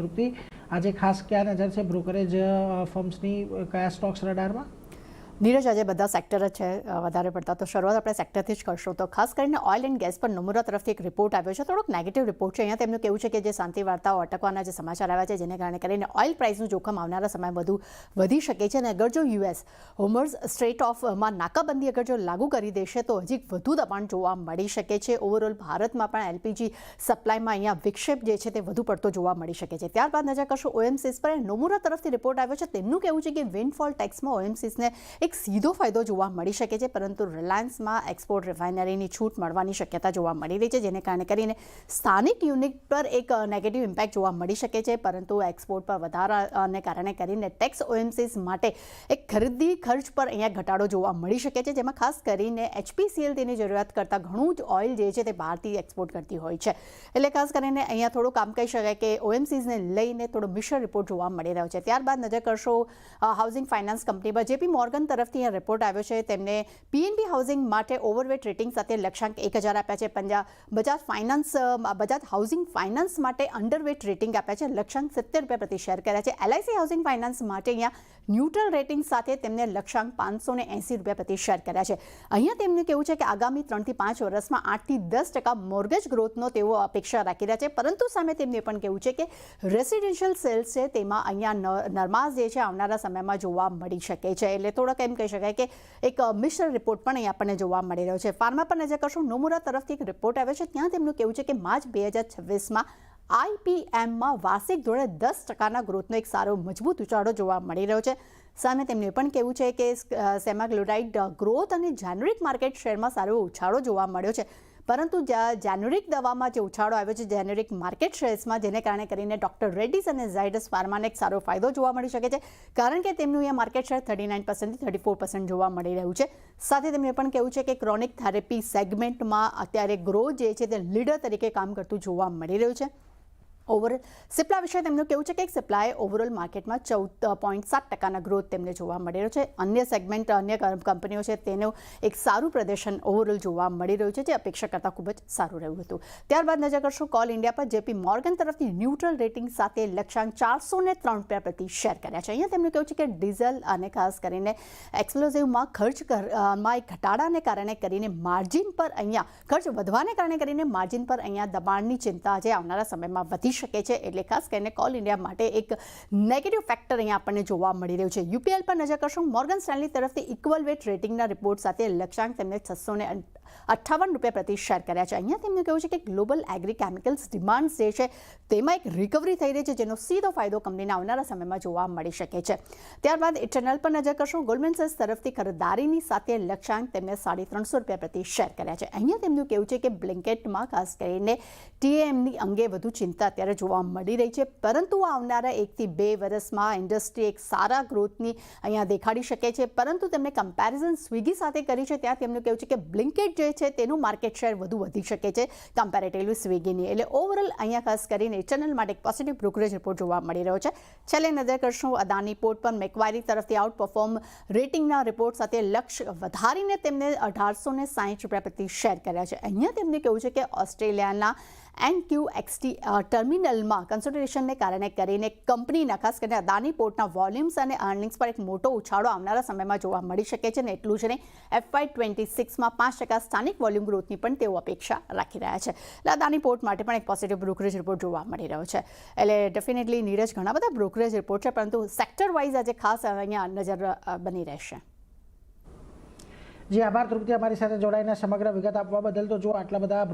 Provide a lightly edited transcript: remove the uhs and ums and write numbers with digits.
તૃપ્તિ, આજે ખાસ ક્યાં નજર છે બ્રોકરેજ ફર્મ્સની, કયા સ્ટોક્સ રડારમાં? નીરજ, આજે બધા સેક્ટર જ છે વધારે પડતા, તો શરૂઆત આપણે સેક્ટરથી જ કરશું. તો ખાસ કરીને ઓઇલ એન્ડ ગેસ પર નોમુરા તરફથી એક રિપોર્ટ આવ્યો છે, થોડોક નેગેટિવ રિપોર્ટ છે. અહીંયા તેમનું કહેવું છે કે જે શાંતિ વાર્તાઓ અટકવાના જે સમાચાર આવ્યા છે, જેને કારણે કરીને ઓઇલ પ્રાઇસનું જોખમ આવનારા સમય વધુ વધી શકે છે. અને અગર જો યુએસ હોર્મઝ સ્ટ્રેટ ઓફમાં નાકાબંધી અગર જો લાગુ કરી દેશે તો હજી વધુ દબાણ જોવા મળી શકે છે. ઓવરઓલ ભારતમાં પણ એલપીજી સપ્લાયમાં અહીંયા વિક્ષેપ જે છે તે વધુ પડતો જોવા મળી શકે છે. ત્યારબાદ નજર કરશું ઓએમસીસ પર. નોમુરા તરફથી રિપોર્ટ આવ્યો છે, તેમનું કહેવું છે કે વિન્ડફોલ ટેક્સમાં ઓએમસીસને એક સીધો ફાયદો જોવા મળી શકે છે, પરંતુ રિલાયન્સમાં એક્સપોર્ટ રિફાઇનરીની છૂટ મળવાની શક્યતા જોવા મળી રહી છે, જેને કારણે કરીને સ્થાનિક યુનિટ પર એક નેગેટિવ ઇમ્પેક્ટ જોવા મળી શકે છે. પરંતુ એક્સપોર્ટ પર વધારાને કારણે કરીને ટેક્સ ઓએમસીસ માટે એક ખરીદી ખર્ચ પર અહીંયા ઘટાડો જોવા મળી શકે છે, જેમાં ખાસ કરીને એચપીસીએલ તેની જરૂરિયાત કરતાં ઘણું જ ઓઇલ જે છે તે બહારથી એક્સપોર્ટ કરતી હોય છે. એટલે ખાસ કરીને અહીંયા થોડું કામ કહી શકાય કે ઓએમસીસને લઈને થોડો મિશ્ર રિપોર્ટ જોવા મળી રહ્યો છે. ત્યારબાદ નજર કરશો હાઉસિંગ ફાઇનાન્સ કંપની પર. જેપી મોર્ગન તરફથી રિપોર્ટ આવ્યો છે, તેમને પીએનબી હાઉસિંગ માટે ઓવરવેટ રેટિંગ સાથે લક્ષ્યાંક 1000 આપ્યા છે. બજાજ હાઉસિંગ ફાઇનાન્સ માટે અંડરવેટ રેટિંગ આપ્યા છે, લક્ષ્યાંક 70 રૂપિયા પ્રતિ શેર કર્યા છે. એલઆઈસી હાઉસિંગ ફાઇનાન્સ માટે અહીંયા ન્યુટ્રલ રેટિંગ સાથે તેમને લક્ષ્યાંક 580 રૂપિયા પ્રતિ શેર કર્યા છે. અહીંયા તેમનું કહેવું છે કે આગામી 3 થી 5 વર્ષમાં 8 થી 10% મોર્ગેજ ગ્રોથનો તેઓ અપેક્ષા રાખી રહ્યા છે. પરંતુ સામે તેમનું પણ કહેવું છે કે રેસિડેન્શિયલ સેલ્સ છે તેમાં અહીંયા નરમાશ જે છે આવનારા સમયમાં જોવા મળી શકે છે. એટલે થોડોક એમ કહી શકાય કે એક મિશ્ર રિપોર્ટ પણ અહીં આપણને જોવા મળી રહ્યો છે. ફાર્મા પર નજર કરશું. નોમુરા તરફથી એક રિપોર્ટ આવ્યો છે, ત્યાં તેમનું કહેવું છે કે માર્ચ 2026માં આઈપીએમમાં વાર્ષિક ધોરણે 10%ના ગ્રોથનો એક સારો મજબૂત ઉછાળો જોવા મળી રહ્યો છે. સામે તેમનું પણ કહેવું છે કે સેમાગ્લુટાઇડ ગ્રોથ અને જેનરિક માર્કેટ શેરમાં સારો ઉછાળો જોવા મળ્યો છે. પરંતુ જેનરિક દવામાં જે ઉછાળો આવ્યો છે જેનરિક માર્કેટ શેર્સમાં, જેને કારણે કરીને ડોક્ટર રેડ્ડીઝ અને ઝાયડસ ફાર્માને એક સારો ફાયદો જોવા મળી શકે છે, કારણ કે તેમનું અહીંયા માર્કેટ શેર 39% થી 34% જોવા મળી રહ્યું છે. સાથે તેમણે પણ કહેવું છે કે ક્રોનિક થેરેપી સેગમેન્ટમાં અત્યારે ગ્રોથ જે છે તે લીડર તરીકે કામ કરતું જોવા મળી રહ્યું છે. ઓવરઓલ સિપ્લા વિશે તેમનું કહેવું છે કે સિપ્લાએ ઓવરઓલ માર્કેટમાં 14.7%ના ગ્રોથ તેમને જોવા મળી રહ્યો છે. અન્ય સેગમેન્ટ, અન્ય કંપનીઓ છે તેનું એક સારું પ્રદર્શન ઓવરઓલ જોવા મળી રહ્યું છે, જે અપેક્ષા કરતાં ખૂબ જ સારું રહ્યું હતું. ત્યારબાદ નજર કરશું કોલ ઇન્ડિયા પર. જેપી મોર્ગન તરફથી ન્યુટ્રલ રેટિંગ સાથે લક્ષ્યાંક 403 રૂપિયા પ્રતિ શેર કર્યા છે. અહીંયા તેમનું કહેવું છે કે ડીઝલ અને ખાસ કરીને એક્સપ્લોઝિવમાં ખર્ચમાં એક ઘટાડાને કારણે કરીને માર્જિન પર અહીંયા ખર્ચ વધવાને કારણે કરીને માર્જિન પર અહીંયા દબાણની ચિંતા જે આવનારા સમયમાં વધી શકે છે. એટલે ખાસ કરીને કોલ ઇન્ડિયા માટે એક નેગેટિવ ફેક્ટર અહીંયા આપણને જોવા મળી રહ્યું છે. યુપીએલ પર નજર કરશું. મોર્ગન સ્ટેનલી તરફથી ઇક્વલ વેટ રેટિંગના રિપોર્ટ સાથે લક્ષ્યાંક તેમને 658 રૂપિયા પ્રતિ શેર કર્યા છે. અહીંયા તેમનું કહેવું છે કે ગ્લોબલ એગ્રી કેમિકલ્સ ડિમાન્ડ જે છે તેમાં એક રિકવરી થઈ રહી છે, જેનો સીધો ફાયદો કંપનીને આવનારા સમયમાં જોવા મળી શકે છે. ત્યારબાદ ઇટરનલ પર નજર કરશું. ગોલ્ડમેન સેક્સ તરફથી ખરીદારીની સાથે લક્ષ્યાંક તેમને 350 રૂપિયા પ્રતિ શેર કર્યા છે. અહીંયા તેમનું કહેવું છે કે બ્લિંકેટમાં ખાસ કરીને ટીએમની અંગે વધુ ચિંતા અત્યારે જોવા મળી રહી છે, પરંતુ આવનારા 1 થી 2 વર્ષમાં ઇન્ડસ્ટ્રી એક સારા ગ્રોથની અહીંયા દેખાડી શકે છે. પરંતુ તેમણે કમ્પેરિઝન સ્વિગી સાથે કરી છે, ત્યાં તેમનું કહેવું છે કે બ્લિંકેટ જે છે તેનું માર્કેટ શેર વધુ વધી શકે છે કમ્પેરેટિવલી સ્વિગીની. એટલે ઓવરઓલ અહીંયા ખાસ કરીને ચેનલ માટે એક પોઝિટિવ બ્રોકરેજ રિપોર્ટ જોવા મળી રહ્યો છે. છેલ્લે નજર કરશું અદાની પોર્ટ પર. મેક્વારી તરફથી આઉટ પરફોર્મ રેટિંગના રિપોર્ટ સાથે લક્ષ્ય વધારીને તેમને 1860 રૂપિયા પ્રતિ શેર કર્યા છે. અહીંયા તેમણે કહ્યું છે કે ઓસ્ટ્રેલિયાના NQXT ટર્મિનલમાં કન્સોલિડેશનને કારણે કરીને કંપનીના ખાસ કરીને અદાની પોર્ટના વોલ્યુમ્સ અને અર્નિંગ્સ પર એક મોટો ઉછાળો આવનારા સમયમાં જોવા મળી શકે છે. અને એટલું જ નહીં, FY26માં 5% સ્થાનિક વોલ્યુમ ગ્રોથની પણ તેઓ અપેક્ષા રાખી રહ્યા છે. એટલે અદાની પોર્ટ માટે પણ એક પોઝિટિવ બ્રોકરેજ રિપોર્ટ જોવા મળી રહ્યો છે. એટલે ડેફિનેટલી નીરજ, ઘણા બધા બ્રોકરેજ રિપોર્ટ છે, પરંતુ સેક્ટર વાઇઝ આજે ખાસ અહીંયા નજર બની રહેશે. જી આભાર તૃપ્તિ, અમારી સાથે જોડાઈને સમગ્ર વિગત આપવા બદલ. તો જો આટલા બધા